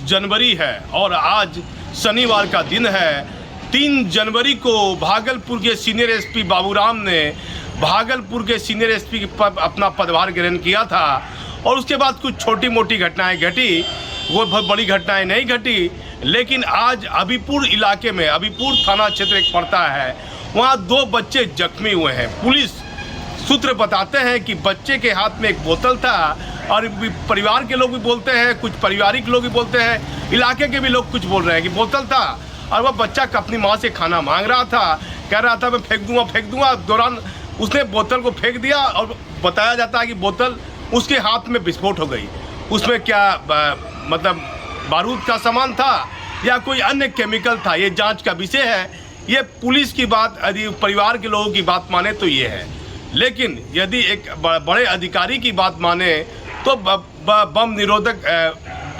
जनवरी है और आज शनिवार का दिन है। 3 जनवरी को भागलपुर के सीनियर एसपी बाबूराम ने भागलपुर के सीनियर एसपी अपना पदभार ग्रहण किया था और उसके बाद कुछ छोटी मोटी घटनाएं घटी, वो बहुत बड़ी घटनाएं नहीं घटी। लेकिन आज अभीपुर इलाके में, अभीपुर थाना क्षेत्र एक पड़ता है, वहाँ 2 बच्चे जख्मी हुए हैं। पुलिस सूत्र बताते हैं कि बच्चे के हाथ में एक बोतल था और परिवार के लोग भी बोलते हैं, कुछ पारिवारिक लोग भी बोलते हैं, इलाके के भी लोग कुछ बोल रहे हैं कि बोतल था और वह बच्चा अपनी माँ से खाना मांग रहा था, कह रहा था मैं फेंक दूंगा। दौरान उसने बोतल को फेंक दिया और बताया जाता है कि बोतल उसके हाथ में विस्फोट हो गई। उसमें क्या मतलब बारूद का सामान था या कोई अन्य केमिकल था, ये जांच का विषय है। ये पुलिस की बात, यदि परिवार के लोगों की बात माने तो ये है, लेकिन यदि एक बड़े अधिकारी की बात माने तो बम निरोधक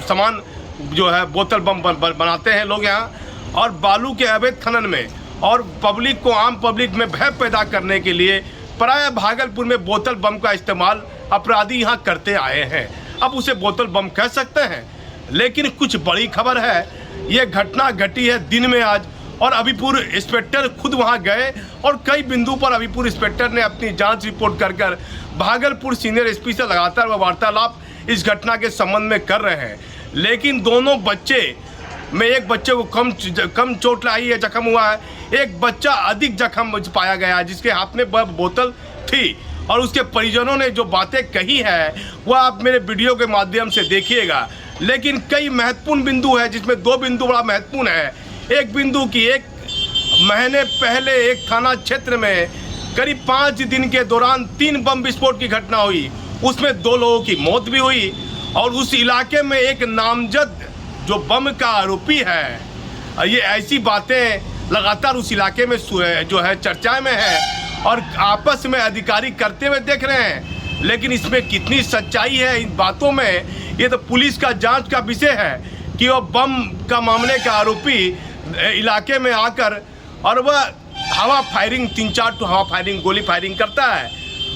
सामान जो है, बोतल बम बनाते हैं लोग यहाँ, और बालू के अवैध खनन में और पब्लिक को, आम पब्लिक में भय पैदा करने के लिए प्रायः भागलपुर में बोतल बम का इस्तेमाल अपराधी यहाँ करते आए हैं। अब उसे बोतल बम कह सकते हैं, लेकिन कुछ बड़ी खबर है। ये घटना घटी है दिन में आज, और अभीपुर इंस्पेक्टर खुद वहां गए और कई बिंदु पर अभीपुर इंस्पेक्टर ने अपनी जांच रिपोर्ट कर भागलपुर सीनियर एसपी से लगातार वह वार्तालाप इस घटना के संबंध में कर रहे हैं। लेकिन दोनों बच्चे में एक बच्चे को कम चोट आई है, जख्म हुआ है, एक बच्चा अधिक जख्म पाया गया है जिसके हाथ में बोतल थी। और उसके परिजनों ने जो बातें कही है वह आप मेरे वीडियो के माध्यम से देखिएगा। लेकिन कई महत्वपूर्ण बिंदु है, जिसमें 2 बिंदु बड़ा महत्वपूर्ण है। एक बिंदु की, 1 महीने पहले एक थाना क्षेत्र में करीब 5 दिन के दौरान 3 बम विस्फोट की घटना हुई, उसमें 2 लोगों की मौत भी हुई। और उस इलाके में एक नामजद जो बम का आरोपी है, ये ऐसी बातें लगातार उस इलाके में जो है चर्चा में है और आपस में अधिकारी करते हुए देख रहे हैं। लेकिन इसमें कितनी सच्चाई है इन बातों में, ये तो पुलिस का जांच का विषय है कि वह बम का मामले का आरोपी इलाके में आकर और वह हवा फायरिंग, 3-4 हवा फायरिंग, गोली फायरिंग करता है।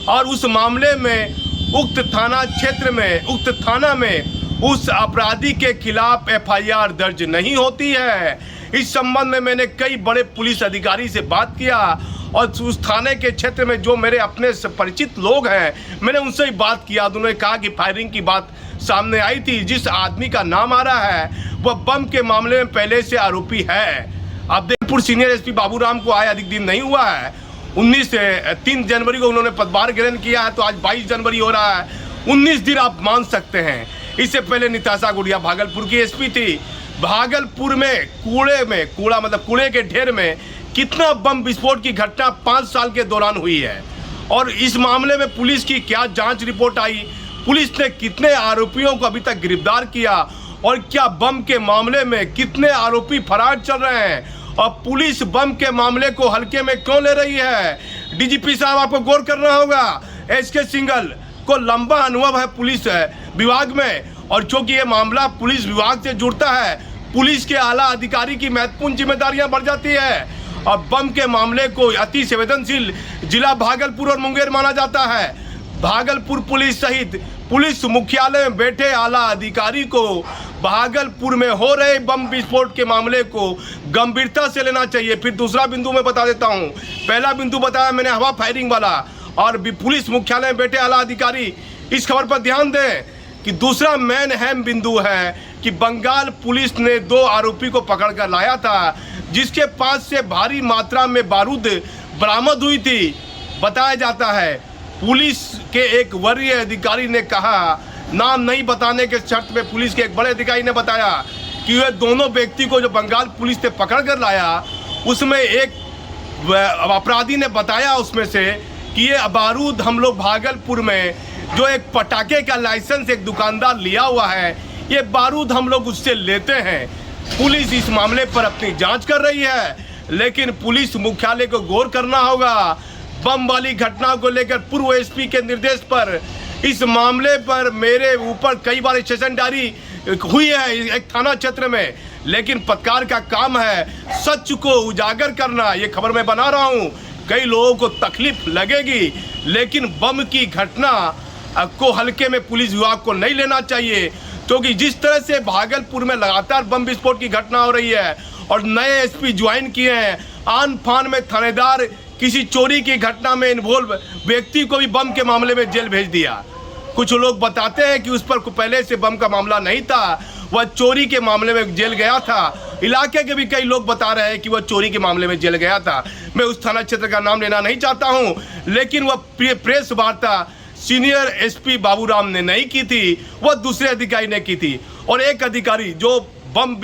और उस मामले में उक्त थाना क्षेत्र में, उक्त थाना में उस अपराधी के खिलाफ FIR दर्ज नहीं होती है। इस संबंध में मैंने कई बड़े पुलिस अधिकारी से बात किया और उस थाने के क्षेत्र में जो मेरे अपने परिचित लोग हैं, मैंने उनसे ही बात किया। उन्होंने कहा कि फायरिंग की बात सामने आई थी, जिस आदमी का नाम आ रहा है वह बम के मामले में पहले से आरोपी है। अब भागलपुर सीनियर एसपी बाबूराम को आए अधिक दिन नहीं हुआ है। 3 जनवरी को उन्होंने पदभार ग्रहण किया है, तो आज 22 जनवरी हो रहा है। 19 दिन आप मान सकते हैं। इससे पहले निताशा गुड़िया भागलपुर की एसपी थी। भागलपुर में कूड़ा मतलब कूड़े के ढेर में कितना बम विस्फोट की घटना 5 साल के दौरान हुई है। और इस मामले में पुलिस की क्या जांच रिपोर्ट आई, पुलिस ने कितने आरोपियों को अभी तक गिरफ्तार किया और क्या बम के मामले में कितने आरोपी फरार चल रहे हैं, और पुलिस बम के मामले को हल्के में क्यों ले रही है। डीजीपी साहब, आपको गौर करना होगा। SK सिंघल को लंबा अनुभव है पुलिस विभाग में, और चूंकि ये मामला पुलिस विभाग से जुड़ता है, पुलिस के आला अधिकारी की महत्वपूर्ण जिम्मेदारियां बढ़ जाती है। और बम के मामले को अति संवेदनशील जिला भागलपुर और मुंगेर माना जाता है। भागलपुर पुलिस सहित पुलिस मुख्यालय में बैठे आला अधिकारी को भागलपुर में हो रहे बम विस्फोट के मामले को गंभीरता से लेना चाहिए। फिर दूसरा बिंदु मैं बता देता हूं। पहला बिंदु बताया मैंने हवा फायरिंग वाला, और पुलिस मुख्यालय में बैठे आला अधिकारी इस खबर पर ध्यान दें कि दूसरा मेन अहम बिंदु है कि बंगाल पुलिस ने 2 आरोपी को पकड़ कर लाया था, जिसके पास से भारी मात्रा में बारूद बरामद हुई थी। बताया जाता है पुलिस के एक वरीय अधिकारी ने कहा, नाम नहीं बताने के शर्त में पुलिस के एक बड़े अधिकारी ने बताया कि वे दोनों व्यक्ति को जो बंगाल पुलिस ने पकड़ कर लाया, उसमें एक अपराधी ने बताया उसमें से कि ये बारूद हम लोग भागलपुर में जो एक पटाखे का लाइसेंस एक दुकानदार लिया हुआ है, ये बारूद हम लोग उससे लेते हैं। पुलिस इस मामले पर अपनी जांच कर रही है, लेकिन पुलिस मुख्यालय को गौर करना होगा। बम वाली घटना को लेकर पूर्व एसपी के निर्देश पर इस मामले पर मेरे ऊपर कई बार स्टेशन डायरी हुई है एक थाना क्षेत्र में, लेकिन पत्रकार का काम है सच को उजागर करना। ये खबर मैं बना रहा हूँ, कई लोगों को तकलीफ लगेगी, लेकिन बम की घटना को हल्के में पुलिस विभाग को नहीं लेना चाहिए। क्योंकि जिस तरह से भागलपुर में लगातार बम विस्फोट की घटना हो रही है और नए एसपी ज्वाइन किए हैं, आन फान में थानेदार किसी चोरी की घटना में इन्वॉल्व व्यक्ति को भी बम के मामले में जेल भेज दिया। कुछ लोग बताते हैं कि उस पर पहले से बम का मामला नहीं था, वह चोरी के मामले में जेल गया था। इलाके के भी कई लोग बता रहे हैं कि वह चोरी के मामले में जेल गया था। मैं उस थाना क्षेत्र का नाम लेना नहीं चाहता हूं, लेकिन वह प्रेस वार्ता सीनियर एसपी बाबूराम ने नहीं की थी, वह दूसरे अधिकारी ने की थी। और एक अधिकारी जो बम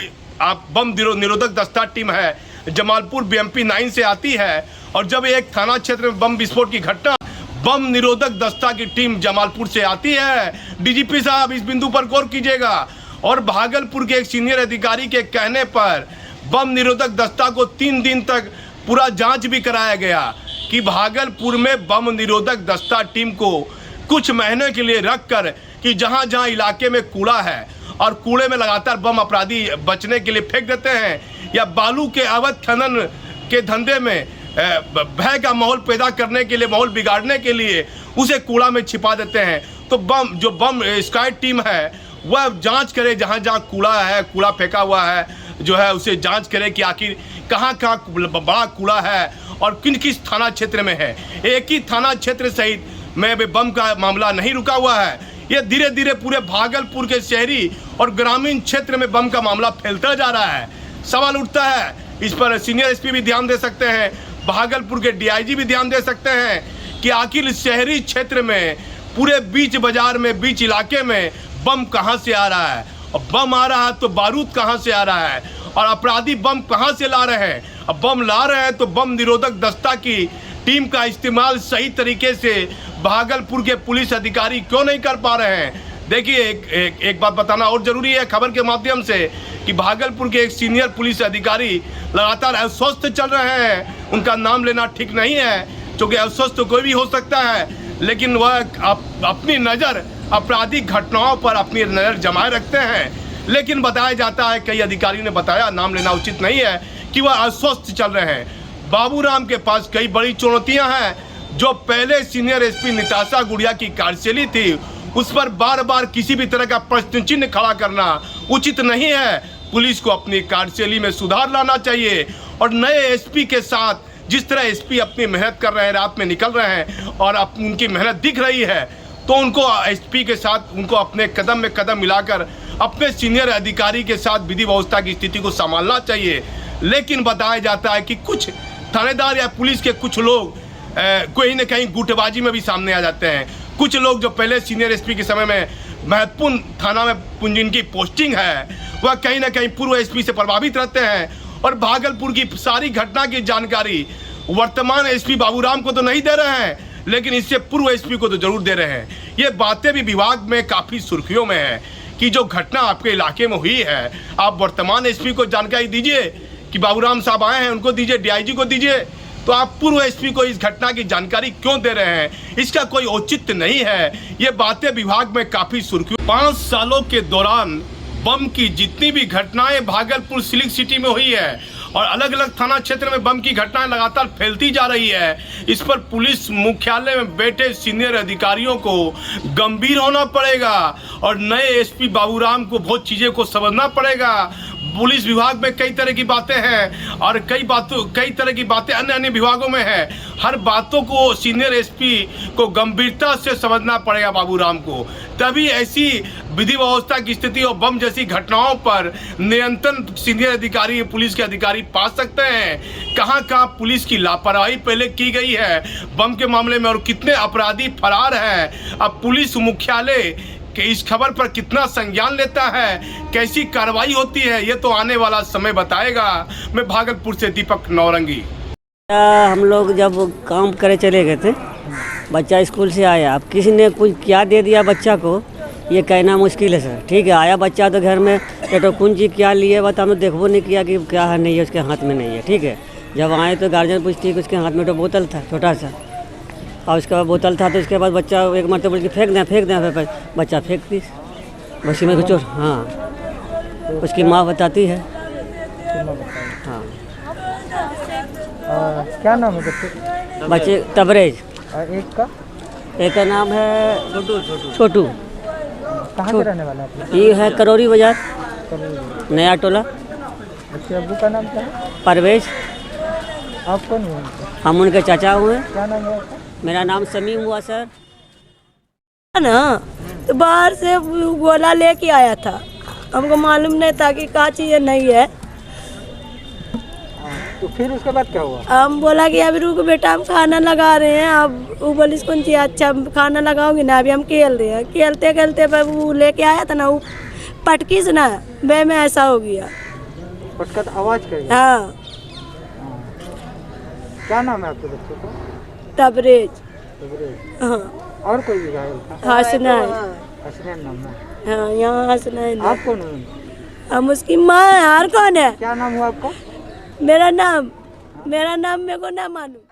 निरोधक दस्ता टीम है जमालपुर बीएमपी 9 से आती है, और जब एक थाना क्षेत्र में बम विस्फोट की घटना बम निरोधक दस्ता की टीम जमालपुर से आती है, डीजीपी साहब इस बिंदु पर गौर कीजिएगा। और भागलपुर के एक सीनियर अधिकारी के कहने पर बम निरोधक दस्ता को 3 दिन तक पूरा जांच भी कराया गया कि भागलपुर में बम निरोधक दस्ता टीम को कुछ महीने के लिए रखकर कि जहां जहां इलाके में कूड़ा है और कूड़े में लगातार बम अपराधी बचने के लिए फेंक देते हैं, या बालू के अवैध खनन के धंधे में भय का माहौल पैदा करने के लिए, माहौल बिगाड़ने के लिए उसे कूड़ा में छिपा देते हैं। तो बम स्क्वाड टीम है वह जांच करे जहां जहां कूड़ा है, कूड़ा फेंका हुआ है जो है उसे जांच करे कि आखिर कहां कहां बड़ा कूड़ा है और किन किस थाना क्षेत्र में है। एक ही थाना क्षेत्र सहित में बम का मामला नहीं रुका हुआ है, ये धीरे धीरे पूरे भागलपुर के शहरी और ग्रामीण क्षेत्र में बम का मामला फैलता जा रहा है। सवाल उठता है, इस पर सीनियर एसपी भी ध्यान दे सकते हैं, भागलपुर के डीआईजी भी ध्यान दे सकते हैं कि आखिर शहरी क्षेत्र में पूरे बीच बाजार में, बीच इलाके में बम कहां से आ रहा है, और बम आ रहा है तो बारूद कहां से आ रहा है, और अपराधी बम कहां से ला रहे हैं। अब बम ला रहे हैं तो बम निरोधक दस्ता की टीम का इस्तेमाल सही तरीके से भागलपुर के पुलिस अधिकारी क्यों नहीं कर पा रहे हैं। देखिए एक बात बताना और जरूरी है खबर के माध्यम से कि भागलपुर के एक सीनियर पुलिस अधिकारी लगातार अस्वस्थ चल रहे हैं। उनका नाम लेना ठीक नहीं है क्योंकि अस्वस्थ कोई भी हो सकता है, लेकिन वह अपनी नज़र आपराधिक घटनाओं पर अपनी नज़र जमाए रखते हैं। लेकिन बताया जाता है, कई अधिकारी ने बताया, नाम लेना उचित नहीं है, कि वह अस्वस्थ चल रहे हैं। बाबूराम के पास कई बड़ी चुनौतियां हैं। जो पहले सीनियर एसपी निताशा गुड़िया की कार्यशैली थी उस पर बार बार किसी भी तरह का प्रश्न चिन्ह खड़ा करना उचित नहीं है। पुलिस को अपनी कार्यशैली में सुधार लाना चाहिए और नए एसपी के साथ जिस तरह एसपी अपनी मेहनत कर रहे हैं, रात में निकल रहे हैं और उनकी मेहनत दिख रही है, तो उनको एसपी के साथ उनको अपने कदम में कदम मिलाकर अपने सीनियर अधिकारी के साथ विधि व्यवस्था की स्थिति को संभालना चाहिए। लेकिन बताया जाता है कि कुछ थानेदार या पुलिस के कुछ लोग कोई न कहीं गुटबाजी में भी सामने आ जाते हैं। कुछ लोग जो पहले सीनियर एसपी के समय में महत्वपूर्ण थाना में जिनकी पोस्टिंग है वह कहीं ना कहीं पूर्व एसपी से प्रभावित रहते हैं और भागलपुर की सारी घटना की जानकारी वर्तमान एसपी बाबूराम को तो नहीं दे रहे हैं, लेकिन इससे पूर्व एसपी को तो जरूर दे रहे हैं। ये बातें भी विभाग में काफ़ी सुर्खियों में है कि जो घटना आपके इलाके में हुई है, आप वर्तमान एसपी को जानकारी दीजिए कि बाबूराम साहब आए हैं, उनको दीजिए, डीआईजी को दीजिए, तो आप पूर्व एसपी को इस घटना की जानकारी क्यों दे रहे हैं? इसका कोई औचित्य नहीं है। ये बातें विभाग में काफ़ी सुर्खियों। 5 सालों के दौरान बम की जितनी भी घटनाएं भागलपुर सिल्क सिटी में हुई है और अलग अलग थाना क्षेत्र में बम की घटनाएं लगातार फैलती जा रही है, इस पर पुलिस मुख्यालय में बैठे सीनियर अधिकारियों को गंभीर होना पड़ेगा और नए एसपी बाबूराम को बहुत चीज़ें को समझना पड़ेगा। पुलिस विभाग में कई तरह की बातें हैं और कई तरह की बातें अन्य विभागों में है। हर बातों को सीनियर एसपी को गंभीरता से समझना पड़ेगा बाबूराम को, तभी ऐसी विधि व्यवस्था की स्थिति और बम जैसी घटनाओं पर नियंत्रण सीनियर अधिकारी, पुलिस के अधिकारी पा सकते हैं। कहां कहां पुलिस की लापरवाही पहले की गई है बम के मामले में और कितने अपराधी फरार हैं। अब पुलिस मुख्यालय कि इस खबर पर कितना संज्ञान लेता है, कैसी कार्रवाई होती है, ये तो आने वाला समय बताएगा। मैं भागलपुर से दीपक नौरंगी। हम लोग जब काम करे चले गए थे, बच्चा स्कूल से आया, अब किसी ने कुछ क्या दे दिया बच्चा को ये कहना मुश्किल है सर। ठीक है, आया बच्चा तो घर में पेटो कुंजी क्या लिए बता, हमने देखो नहीं किया कि क्या है, नहीं है, उसके हाथ में नहीं है। ठीक है, जब आए तो गार्जियन पूछती कि उसके हाथ में तो बोतल था छोटा सा, और उसके बाद बोतल था, तो उसके बाद बच्चा एक मरतबा बोल के फेंक दें, फिर बच्चा फेंक दी बसी में कुछ। हाँ, उसकी माँ बताती है। हाँ, क्या नाम है बच्चे? बच्चे तबरेज। एक का नाम है छोटू। कहाँ के रहने वाले हैं आप लोग? ये है करौरी बाजार, करोड़ी। नया टोला। आपके अब्बू का नाम क्या है? परवेश। आप कौन हुए उनके? हम उनके चाचा हुए। क्या नाम है आपका? मेरा नाम समीम हुआ सर। ना तो बाहर से गोला लेके आया था, हमको मालूम नहीं था कि क्या चीज़ नहीं है। तो फिर उसके बाद क्या हुआ? हम बोला कि अभी रुक बेटा, हम खाना लगा रहे हैं। अब वो बोली कौन चीज़, अच्छा खाना लगाओगे ना, अभी हम खेल रहे हैं। खेलते खेलते पर वो लेके आया था ना, वो पटकी से ना बे में ऐसा हो गया। पटकत आवाज करी? हाँ, क्या नाम है आपके बच्चे को? तबरेज। तबरेज। हाँ, और कोई भी घायल था? हसनैन। हसनैन नाम है। हाँ, यहाँ हसनैन है। आप कौन हुए? हम उसकी माँ है। और कौन है? क्या नाम हुआ आपका? मेरा नाम मेरे को ना मालूम।